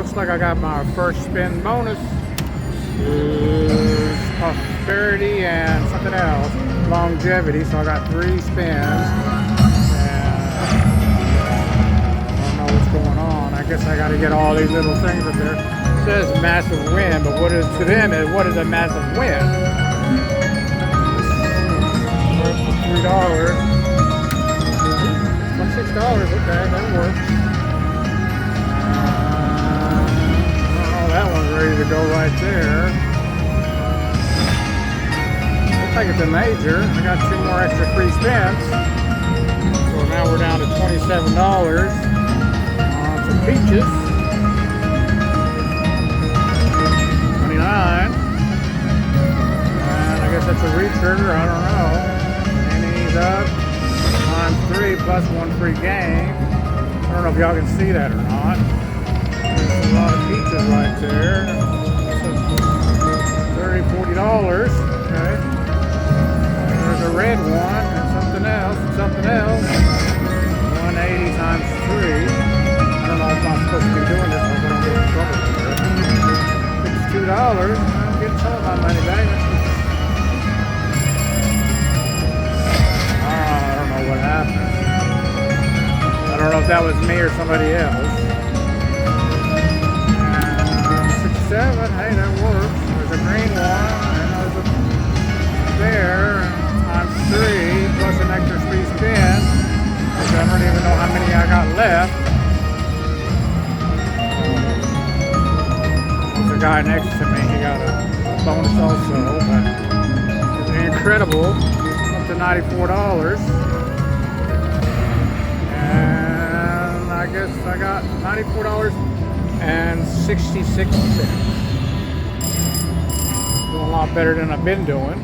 looks like I got my first spin bonus. Prosperity and something else. Longevity. So I got 3 spins. I don't know what's going on. I guess I got to get all these little things up there. It says massive win, but what is to them is what is a massive win? $3. $6. Okay, that works. Oh, that one's ready to go right there. Looks like it's a major. I got 2 more extra free spins. So now we're down to $27 on some peaches. 29. And I guess that's a retrigger. I don't know. Pennies up. Times 3 plus 1 free game. I don't know if y'all can see that or not. There's a lot of peaches right there. So $30, $40. Okay. There's a red one and something else and something else. 180 times 3. I don't know if I'm supposed to be doing this, but I'm getting in trouble here. $52. I'm getting some of my money back. What happened? I don't know if that was me or somebody else. 67, hey, that works. There's a green one, and there's a there, times 3, plus an extra free spin. I don't even know how many I got left. There's a guy next to me, he got a bonus also, but it's incredible, up to $94. And I guess I got $94.66. Doing a lot better than I've been doing.